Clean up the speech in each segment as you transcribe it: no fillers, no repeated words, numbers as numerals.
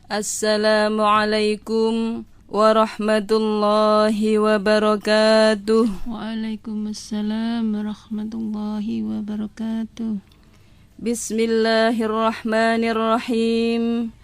Assalamualaikum warahmatullahi wabarakatuh. Waalaikumsalam warahmatullahi wabarakatuh. Bismillahirrahmanirrahim.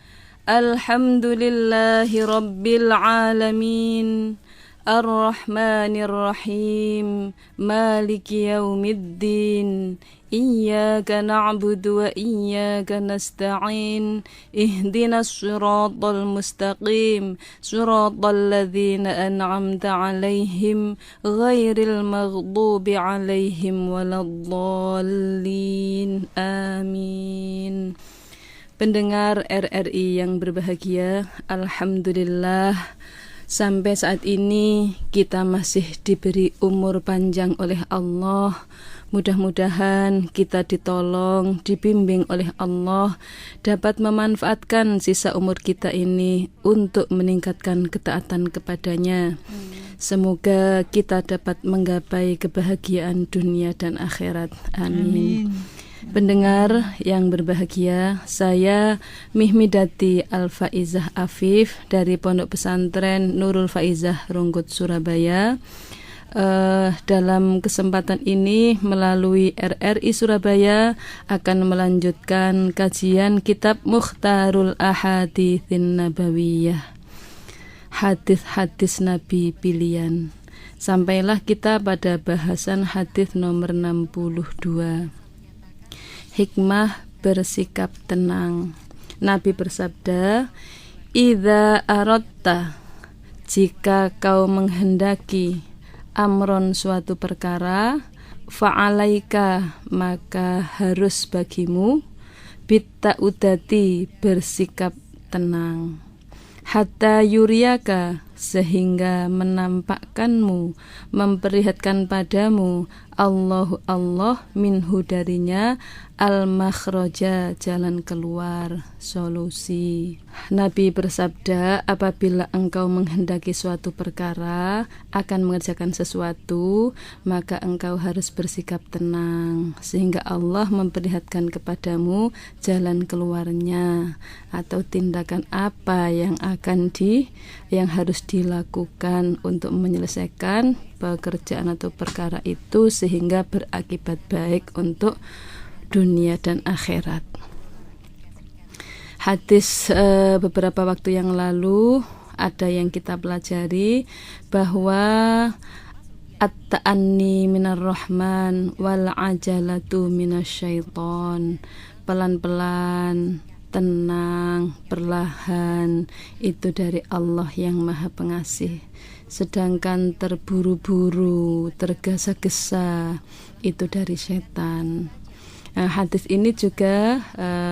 Alhamdulillahi rabbil alamin. Ar-Rahmanir-Rahim. Maliki yaumiddin. Iyyaka na'budu wa iyyaka nasta'in. Ihdinas siratal mustaqim. Siratal ladzina an'amta 'alaihim ghairil maghdubi 'alaihim waladdallin. Amin. Pendengar RRI yang berbahagia, alhamdulillah sampai saat ini kita masih diberi umur panjang oleh Allah. Mudah-mudahan kita ditolong, dibimbing oleh Allah, dapat memanfaatkan sisa umur kita ini untuk meningkatkan ketaatan kepadanya. Semoga kita dapat menggapai kebahagiaan dunia dan akhirat. Amin. Pendengar yang berbahagia, saya Mihmidati Al-Faizah Afif dari Pondok Pesantren Nurul Faizah Rungkut Surabaya. Dalam kesempatan ini melalui RRI Surabaya akan melanjutkan kajian kitab Mukhtarul Ahaditsin Nabawiyah, hadis-hadis Nabi pilihan. Sampailah kita pada bahasan hadis nomor 62. Hikmah bersikap tenang. Nabi bersabda, "Idza aratta, jika kau menghendaki amron suatu perkara, fa'alaika, maka harus bagimu bitta'udati, bersikap tenang, hatta yuriyaka, sehingga menampakkanmu, memperlihatkan padamu Allahu Allah minhu, darinya, al-makhraja, jalan keluar, solusi. Nabi bersabda, apabila engkau menghendaki suatu perkara, akan mengerjakan sesuatu, maka engkau harus bersikap tenang, sehingga Allah memperlihatkan kepadamu jalan keluarnya, atau tindakan apa yang harus dilakukan untuk menyelesaikan pekerjaan atau perkara itu sehingga berakibat baik untuk dunia dan akhirat. Hadis beberapa waktu yang lalu ada yang kita pelajari bahwa at-ta'anni minar rahman wal ajalatu minasyaiton. Pelan-pelan, tenang, perlahan, itu dari Allah yang Maha Pengasih. Sedangkan terburu-buru, tergesa-gesa, itu dari setan. Hadis ini juga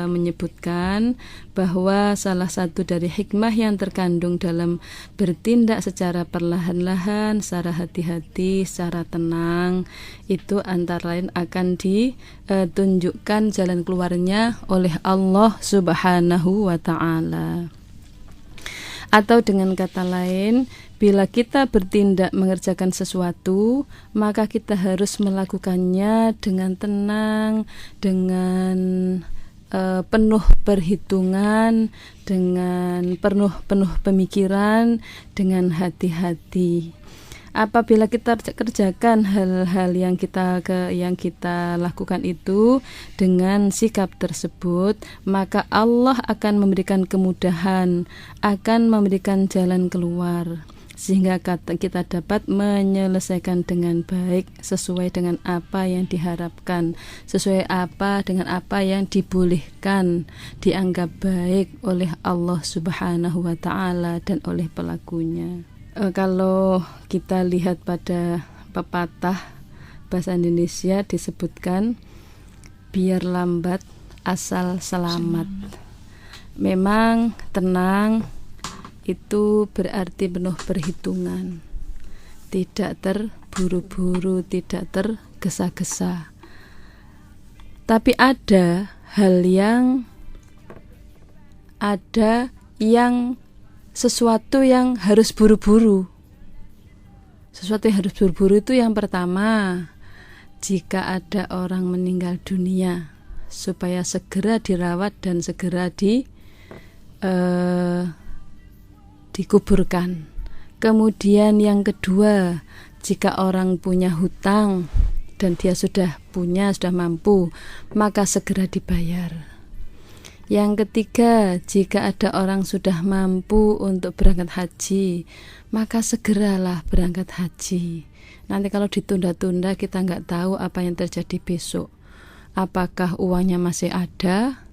menyebutkan bahwa salah satu dari hikmah yang terkandung dalam bertindak secara perlahan-lahan, secara hati-hati, secara tenang, itu antara lain akan ditunjukkan jalan keluarnya oleh Allah Subhanahu wa ta'ala. Atau dengan kata lain, bila kita bertindak mengerjakan sesuatu, maka kita harus melakukannya dengan tenang, dengan penuh perhitungan, dengan penuh pemikiran, dengan hati-hati. Apabila kita kerjakan hal-hal yang kita lakukan itu dengan sikap tersebut, maka Allah akan memberikan kemudahan, akan memberikan jalan keluar, sehingga kita dapat menyelesaikan dengan baik sesuai dengan apa yang diharapkan, sesuai dengan apa yang dibolehkan, dianggap baik oleh Allah Subhanahu wa ta'ala dan oleh pelakunya. Kalau kita lihat pada pepatah bahasa Indonesia disebutkan, biar lambat asal selamat. Memang tenang itu berarti penuh perhitungan, tidak terburu-buru, tidak tergesa-gesa. Tapi ada hal yang sesuatu yang harus buru-buru. Sesuatu yang harus buru-buru itu yang pertama, jika ada orang meninggal dunia, supaya segera dirawat dan segera dikuburkan. Kemudian yang kedua, jika orang punya hutang dan dia sudah mampu, maka segera dibayar. Yang ketiga, jika ada orang sudah mampu untuk berangkat haji, maka segeralah berangkat haji. Nanti kalau ditunda-tunda, kita nggak tahu apa yang terjadi besok. Apakah uangnya masih ada?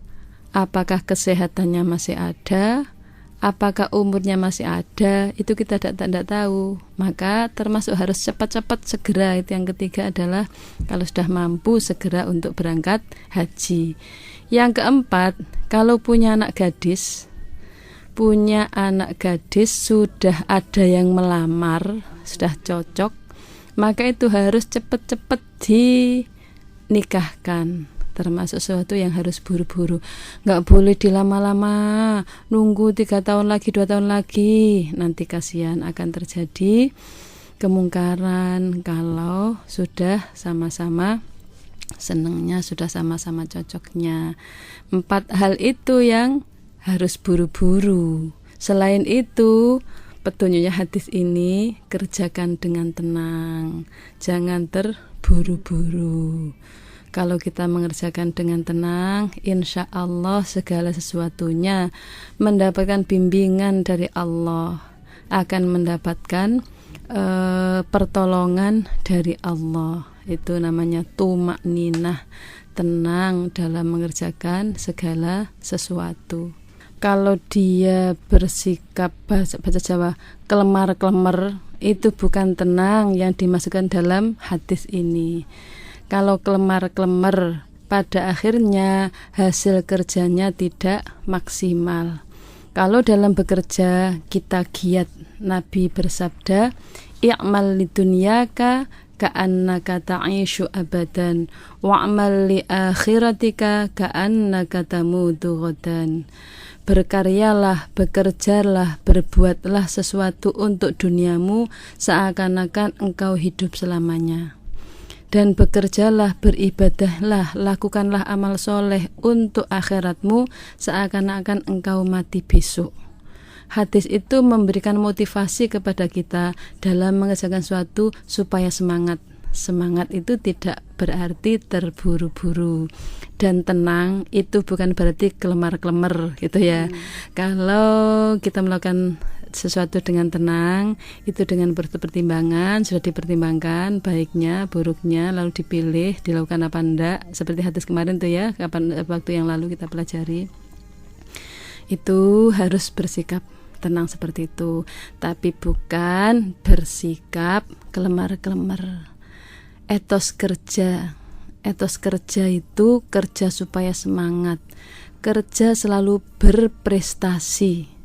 Apakah kesehatannya masih ada? Apakah umurnya masih ada? Itu kita tidak tahu. Maka termasuk harus cepat-cepat segera. Itu yang ketiga adalah kalau sudah mampu segera untuk berangkat haji. Yang keempat, kalau punya anak gadis sudah ada yang melamar, sudah cocok, maka itu harus cepat-cepat dinikahkan. Termasuk sesuatu yang harus buru-buru, nggak boleh dilama-lama, nunggu 3 tahun lagi, 2 tahun lagi, nanti kasihan akan terjadi kemungkaran kalau sudah sama-sama senengnya, sudah sama-sama cocoknya. 4 hal itu yang harus buru-buru. Selain itu, petunjuknya hadis ini, kerjakan dengan tenang, jangan terburu-buru. Kalau kita mengerjakan dengan tenang, insya Allah segala sesuatunya mendapatkan bimbingan dari Allah, akan mendapatkan pertolongan dari Allah. Itu namanya tumakninah, tenang dalam mengerjakan segala sesuatu. Kalau dia bersikap bahasa Jawa kelemar-kelemar, itu bukan tenang yang dimasukkan dalam hadis ini. Kalau kelemar-kelemar, pada akhirnya hasil kerjanya tidak maksimal. Kalau dalam bekerja kita giat, Nabi bersabda, i'mal lidunyaka ka'annaka ta'ishu abadan wa'mal li akhiratika ka'annaka tamutu ghadan. Berkaryalah, bekerjalah, berbuatlah sesuatu untuk duniamu seakan-akan engkau hidup selamanya. Dan bekerjalah, beribadahlah, lakukanlah amal soleh untuk akhiratmu seakan-akan engkau mati besok. Hadis itu memberikan motivasi kepada kita dalam mengerjakan sesuatu supaya semangat. Semangat itu tidak berarti terburu-buru, dan tenang itu bukan berarti kelemar-kelemar gitu ya. Kalau kita melakukan sesuatu dengan tenang, itu dengan pertimbangan, sudah dipertimbangkan baiknya, buruknya, lalu dipilih dilakukan apa enggak, seperti hadis kemarin tuh ya, waktu yang lalu kita pelajari. Itu harus bersikap tenang seperti itu, tapi bukan bersikap kelemar-kelemar. Etos kerja itu kerja supaya semangat, kerja selalu berprestasi.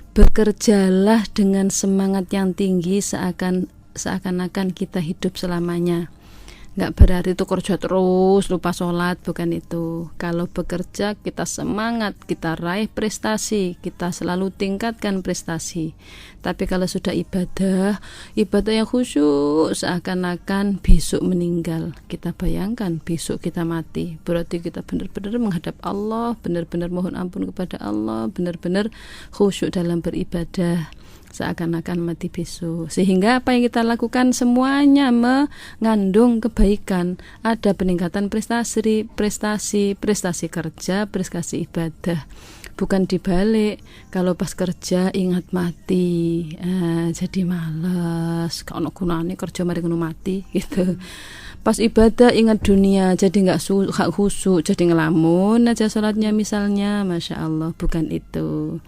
Bekerjalah dengan semangat yang tinggi seakan-akan kita hidup selamanya. Nggak berarti itu kerja terus lupa sholat, bukan itu. Kalau bekerja kita semangat, kita raih prestasi, kita selalu tingkatkan prestasi. Tapi kalau sudah ibadah yang khusyuk seakan-akan besok meninggal. Kita bayangkan besok kita mati, berarti kita benar-benar menghadap Allah, benar-benar mohon ampun kepada Allah, benar-benar khusyuk dalam beribadah, seakan-akan mati besok. Sehingga apa yang kita lakukan semuanya mengandung kebaikan. Ada peningkatan prestasi kerja, prestasi ibadah. Bukan dibalik, kalau pas kerja ingat mati, jadi malas, kalau gunane kerja mari ngono mati gitu. Pas ibadah ingat dunia, jadi nggak khusyuk, jadi ngelamun aja sholatnya misalnya, masya Allah, bukan itu.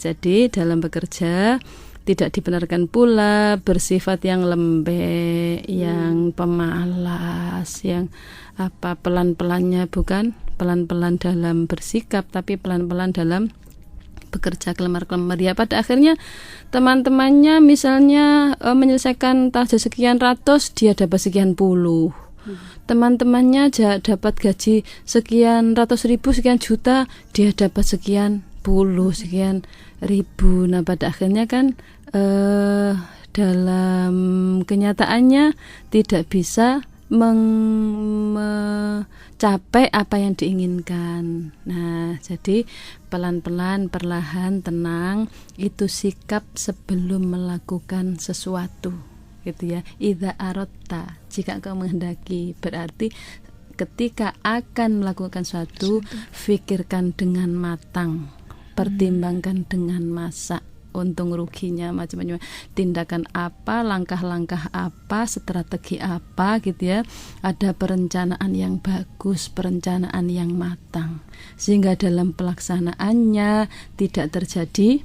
Jadi dalam bekerja tidak dibenarkan pula bersifat yang lembek, yang pemalas, yang pelan-pelannya bukan pelan-pelan dalam bersikap, tapi pelan-pelan dalam bekerja kelemar-kelemar. Ya pada akhirnya teman-temannya misalnya menyelesaikan tahajud sekian ratus, dia dapat sekian puluh. Teman-temannya dapat gaji sekian ratus ribu, sekian juta, dia dapat sekian puluh, sekian ribu. Nah pada akhirnya kan dalam kenyataannya tidak bisa mencapai apa yang diinginkan. Nah, jadi pelan-pelan, perlahan, tenang, itu sikap sebelum melakukan sesuatu, gitu ya. Idza aradta, jika engkau menghendaki, berarti ketika akan melakukan sesuatu, pikirkan dengan matang, pertimbangkan dengan masak, untung ruginya macam-macam, tindakan apa, langkah-langkah apa, strategi apa, gitu ya. Ada perencanaan yang bagus, perencanaan yang matang, sehingga dalam pelaksanaannya tidak terjadi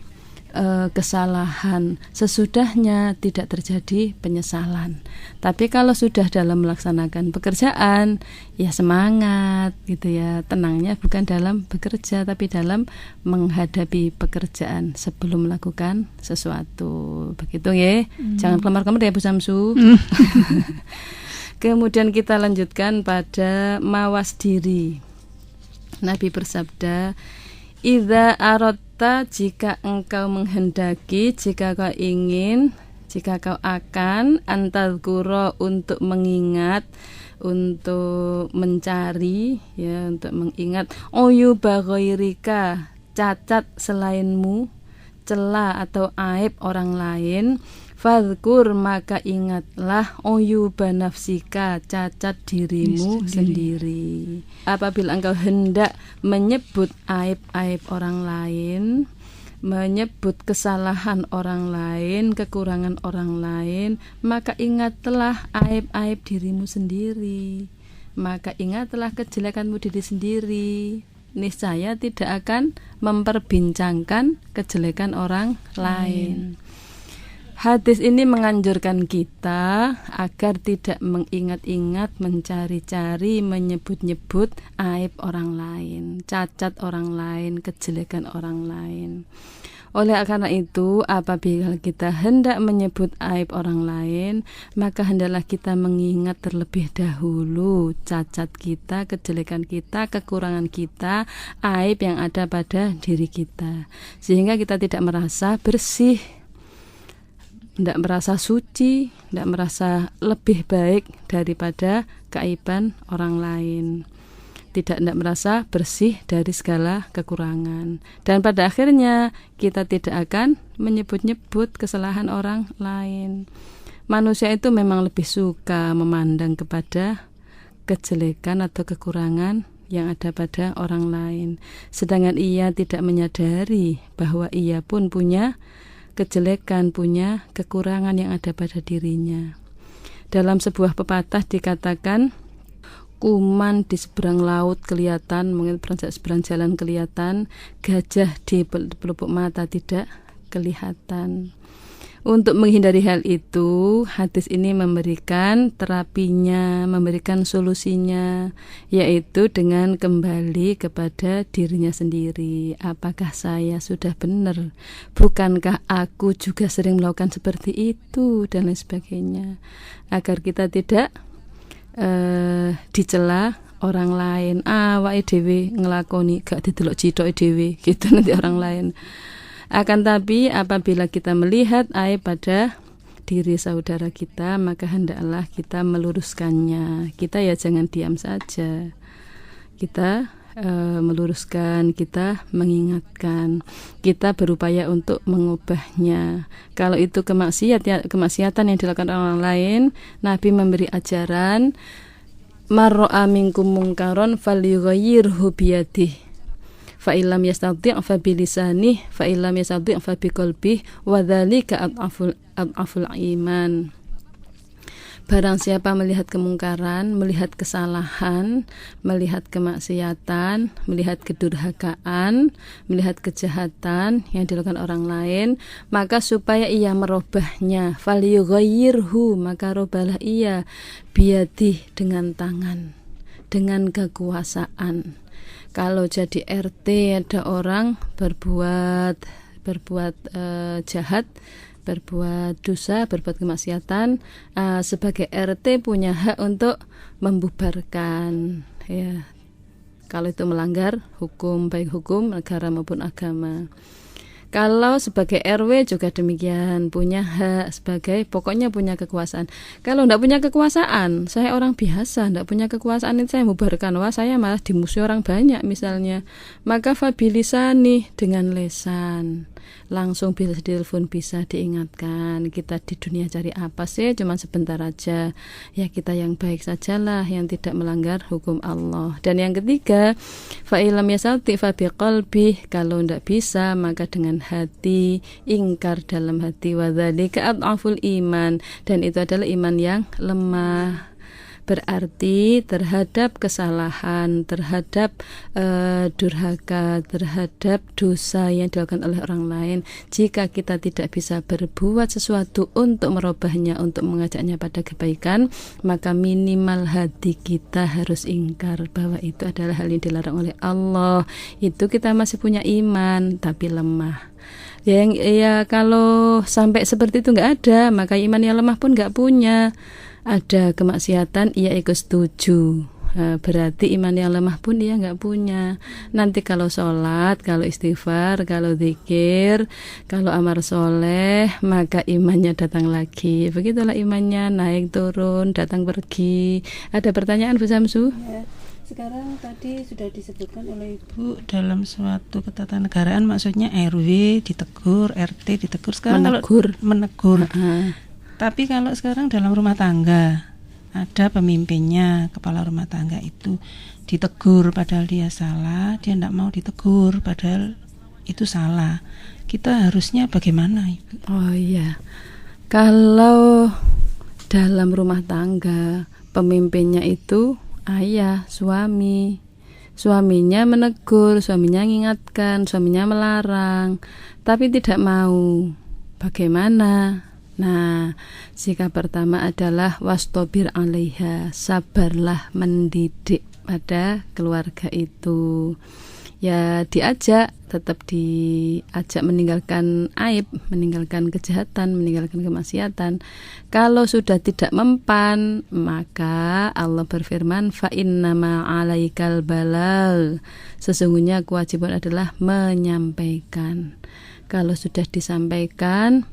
kesalahan, sesudahnya tidak terjadi penyesalan. Tapi kalau sudah dalam melaksanakan pekerjaan, ya semangat, gitu ya. Tenangnya bukan dalam bekerja, tapi dalam menghadapi pekerjaan sebelum melakukan sesuatu. Begitu ya. Jangan kelemar-kelemar ya Bu Samsu. Kemudian kita lanjutkan pada mawas diri. Nabi bersabda, idza aradta, jika engkau menghendaki, jika kau ingin, jika kau akan, antadzkura, untuk mengingat, untuk mencari, ya, untuk mengingat, uyuba ghairika, cacat selainmu, celah atau aib orang lain, fadzkur, maka ingatlah, uyuba nafsika, cacat dirimu sendiri. Apabila engkau hendak menyebut aib-aib orang lain, menyebut kesalahan orang lain, kekurangan orang lain, maka ingatlah aib-aib dirimu sendiri. Maka ingatlah kejelekanmu diri sendiri. Niscaya tidak akan memperbincangkan kejelekan orang lain. Hadis ini menganjurkan kita agar tidak mengingat-ingat, mencari-cari, menyebut-nyebut aib orang lain, cacat orang lain, kejelekan orang lain. Oleh karena itu, apabila kita hendak menyebut aib orang lain, maka hendaklah kita mengingat terlebih dahulu cacat kita, kejelekan kita, kekurangan kita, aib yang ada pada diri kita, sehingga kita tidak merasa bersih, tidak merasa suci, tidak merasa lebih baik daripada keaiban orang lain, tidak merasa bersih dari segala kekurangan. Dan pada akhirnya kita tidak akan menyebut-nyebut kesalahan orang lain. Manusia itu memang lebih suka memandang kepada kejelekan atau kekurangan yang ada pada orang lain, sedangkan ia tidak menyadari bahwa ia pun punya kejelekan, punya kekurangan yang ada pada dirinya. Dalam sebuah pepatah dikatakan, kuman di seberang laut kelihatan, mungkin seberang jalan kelihatan, gajah di pelupuk mata tidak kelihatan. Untuk menghindari hal itu, hadis ini memberikan terapinya, memberikan solusinya, yaitu dengan kembali kepada dirinya sendiri. Apakah saya sudah benar? Bukankah aku juga sering melakukan seperti itu? Dan lain sebagainya. Agar kita tidak dicela orang lain. Wae dhewe ngelakoni gak didelok citoke dhewe, gitu nanti orang lain. Akan tapi apabila kita melihat aib pada diri saudara kita, maka hendaklah kita meluruskannya. Kita ya jangan diam saja. Kita meluruskan, kita mengingatkan, kita berupaya untuk mengubahnya. Kalau itu kemaksiatan yang dilakukan orang lain, Nabi memberi ajaran, marra'a minkum munkaron falyughayyirhu biyadihi, fa illam yastati' fa bilisanihi, fa illam yastati' fa biqalbihi, wa dzalika adhaful iman. Barang siapa melihat kemungkaran, melihat kesalahan, melihat kemaksiatan, melihat kedurhakaan, melihat kejahatan yang dilakukan orang lain, maka supaya ia merubahnya, falyughayyirhu, maka rubahlah ia, biyadih, dengan tangan, dengan kekuasaan. Kalau jadi RT ada orang berbuat jahat, berbuat dosa, berbuat kemaksiatan, sebagai RT punya hak untuk membubarkan, ya. Kalau itu melanggar hukum, baik hukum negara maupun agama. Kalau sebagai RW juga demikian, punya hak sebagai, pokoknya punya kekuasaan. Kalau tidak punya kekuasaan, saya orang biasa, tidak punya kekuasaan, itu saya mubarkan, wah saya malah dimusuhi orang banyak misalnya. Maka fabilisani, dengan lesan, langsung bisa ditelepon, bisa diingatkan, kita di dunia cari apa sih, cuma sebentar aja, ya kita yang baik sajalah, yang tidak melanggar hukum Allah. Dan yang ketiga, fa'ilam yasati fabiqalbih, kalau tidak bisa maka dengan hati, ingkar dalam hati, wadzalika ad'aful iman, dan itu adalah iman yang lemah. Berarti terhadap kesalahan, terhadap durhaka, terhadap dosa yang dilakukan oleh orang lain, jika kita tidak bisa berbuat sesuatu untuk merubahnya, untuk mengajaknya pada kebaikan, maka minimal hati kita harus ingkar bahwa itu adalah hal yang dilarang oleh Allah. Itu kita masih punya iman tapi lemah. Ya kalau sampai seperti itu nggak ada, maka iman yang lemah pun nggak punya. Ada kemaksiatan, ia ikut setuju, berarti iman yang lemah pun dia nggak punya. Nanti kalau sholat, kalau istighfar, kalau zikir, kalau amal soleh, maka imannya datang lagi. Begitulah imannya, naik turun, datang pergi. Ada pertanyaan Bu Samsu? Ya. Sekarang tadi sudah disebutkan oleh Ibu dalam suatu ketatanegaraan, maksudnya RW ditegur, RT ditegur. Sekarang menegur. Tapi kalau sekarang dalam rumah tangga, ada pemimpinnya, kepala rumah tangga itu ditegur padahal dia salah, dia tidak mau ditegur padahal itu salah. Kita harusnya bagaimana, Ibu? Oh iya, kalau dalam rumah tangga pemimpinnya itu ayah, suami. Suaminya menegur, suaminya mengingatkan, suaminya melarang, tapi tidak mau. Bagaimana? Nah, sikap pertama adalah wastobir alaiha, sabarlah mendidik pada keluarga itu. Ya diajak, tetap diajak meninggalkan aib, meninggalkan kejahatan, meninggalkan kemaksiatan. Kalau sudah tidak mempan, maka Allah berfirman, fa innama 'alaikal balagh, sesungguhnya kewajiban adalah menyampaikan. Kalau sudah disampaikan,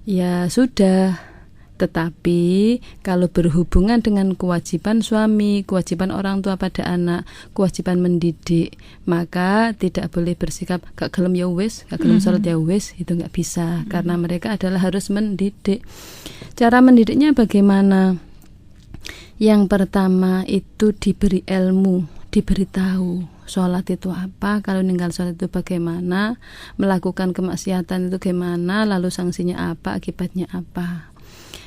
ya sudah. Tetapi kalau berhubungan dengan kewajiban suami, kewajiban orang tua pada anak, kewajiban mendidik, maka tidak boleh bersikap gak gelem ya wis, gak gelem salat ya wis, itu gak bisa. Karena mereka adalah harus mendidik. Cara mendidiknya bagaimana? Yang pertama itu diberi ilmu, diberitahu sholat itu apa, kalau ninggal sholat itu bagaimana, melakukan kemaksiatan itu bagaimana, lalu sanksinya apa, akibatnya apa.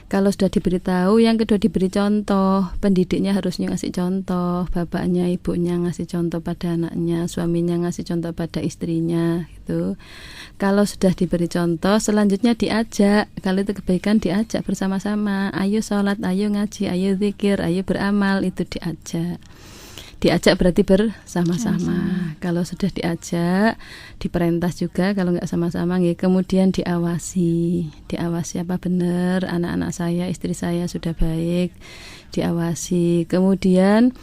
Kalau sudah diberitahu, yang kedua diberi contoh. Pendidiknya harusnya ngasih contoh, bapaknya, ibunya ngasih contoh pada anaknya, suaminya ngasih contoh pada istrinya gitu. Kalau sudah diberi contoh, selanjutnya diajak. Kalau itu kebaikan, diajak bersama-sama. Ayo sholat, ayo ngaji, ayo zikir, ayo beramal, itu diajak. Diajak berarti bersama-sama. Kalau sudah diajak, diperintah juga. Kalau nggak sama-sama, kemudian diawasi apa benar anak-anak saya, istri saya sudah baik, diawasi. Kemudian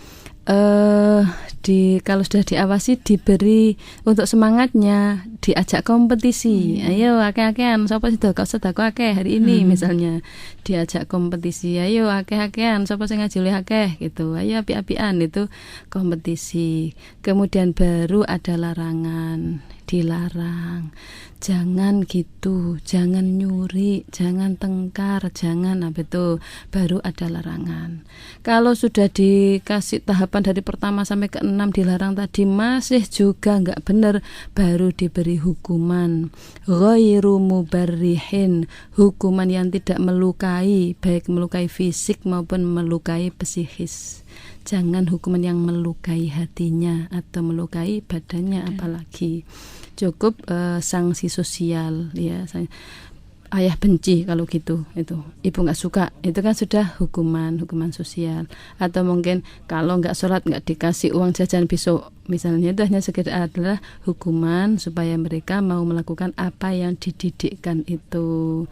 kalau sudah diawasi, diberi untuk semangatnya, diajak kompetisi. Ayo akeh-akehan, sapa sedekah akeh hari ini misalnya, diajak kompetisi. Ayo akeh-akehan, sapa sing ngaji luwih akeh gitu. Ayo api-apian, itu kompetisi. Kemudian baru ada larangan, dilarang. Jangan gitu, jangan nyuri, jangan tengkar, jangan baru ada larangan. Kalau sudah dikasih tahapan dari pertama sampai ke-6 dilarang tadi masih juga nggak benar, baru diberi hukuman ghairu mubarrihin, hukuman yang tidak melukai, baik melukai fisik maupun melukai psikis. Jangan hukuman yang melukai hatinya atau melukai badannya apalagi. Cukup sanksi sosial ya. Ayah benci kalau gitu, itu ibu nggak suka, itu kan sudah hukuman sosial. Atau mungkin kalau nggak sholat nggak dikasih uang jajan besok misalnya, itu hanya sekedar adalah hukuman supaya mereka mau melakukan apa yang dididikkan itu.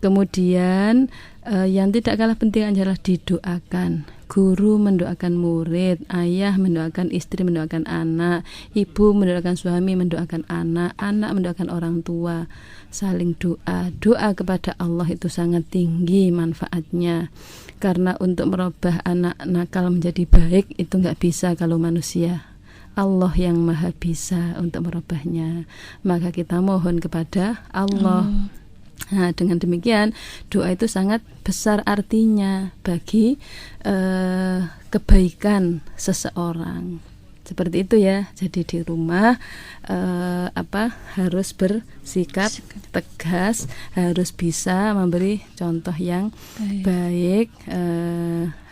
Kemudian Yang tidak kalah penting adalah didoakan. Guru mendoakan murid, ayah mendoakan istri, mendoakan anak, ibu mendoakan suami, mendoakan anak, anak mendoakan orang tua. Saling doa. Doa kepada Allah itu sangat tinggi manfaatnya. Karena untuk merubah anak nakal menjadi baik itu nggak bisa kalau manusia. Allah yang maha bisa untuk merubahnya. Maka kita mohon kepada Allah. Nah, dengan demikian doa itu sangat besar artinya bagi kebaikan seseorang. Seperti itu ya. Jadi di rumah harus bersikap tegas, harus bisa memberi contoh yang baik,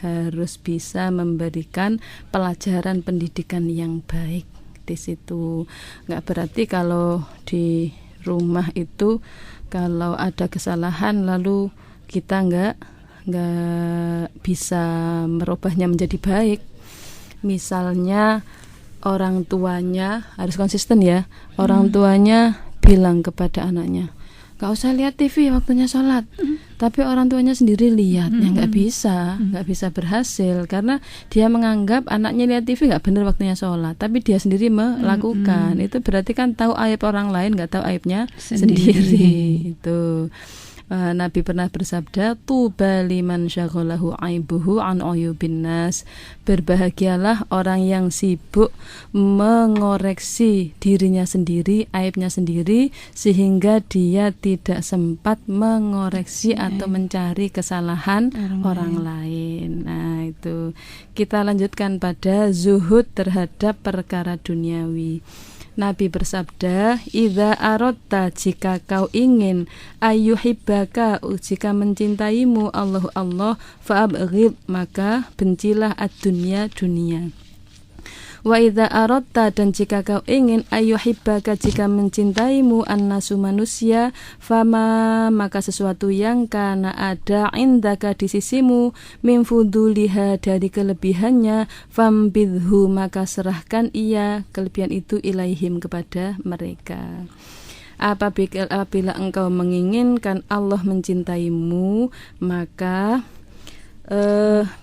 harus bisa memberikan pelajaran pendidikan yang baik. Di situ nggak berarti kalau di rumah itu kalau ada kesalahan lalu kita nggak bisa merubahnya menjadi baik. Misalnya orang tuanya harus konsisten ya. Orang tuanya bilang kepada anaknya, nggak usah lihat TV waktunya sholat. Tapi orang tuanya sendiri lihat, ya nggak bisa berhasil karena dia menganggap anaknya lihat TV nggak benar waktunya sholat. Tapi dia sendiri melakukan. Itu berarti kan tahu aib orang lain, nggak tahu aibnya sendiri. Itu Nabi pernah bersabda, tuba liman syaghalahu aibuhu an uyubin nas. Berbahagialah orang yang sibuk mengoreksi dirinya sendiri, aibnya sendiri, sehingga dia tidak sempat mengoreksi atau mencari kesalahan orang lain. Nah, itu kita lanjutkan pada zuhud terhadap perkara duniawi. Nabi bersabda, "Idza aradta, jika kau ingin, ayyuhibbaka, jika mencintaimu Allah, fa'abghid, maka bencilah ad-dunya, dunia. Wa idza aradta, dan jika kau ingin, ayyuhibbaka, jika mencintaimu annasu, manusia, fama, maka sesuatu yang kana ada indaka di sisimu, min fuduliha, dari kelebihannya, fambidhu, maka serahkan ia, kelebihan itu, ilaihim, kepada mereka." Apabila engkau menginginkan Allah mencintaimu, maka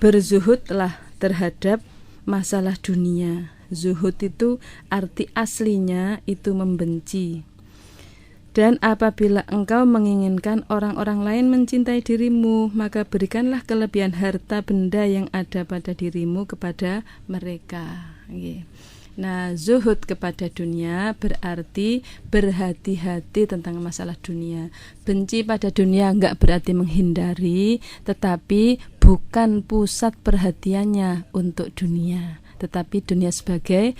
berzuhudlah terhadap masalah dunia. Zuhud itu arti aslinya itu membenci. Dan apabila engkau menginginkan orang-orang lain mencintai dirimu, maka berikanlah kelebihan harta benda yang ada pada dirimu kepada mereka. Nah, zuhud kepada dunia berarti berhati-hati tentang masalah dunia. Benci pada dunia enggak berarti menghindari, tetapi bukan pusat perhatiannya untuk dunia, tetapi dunia sebagai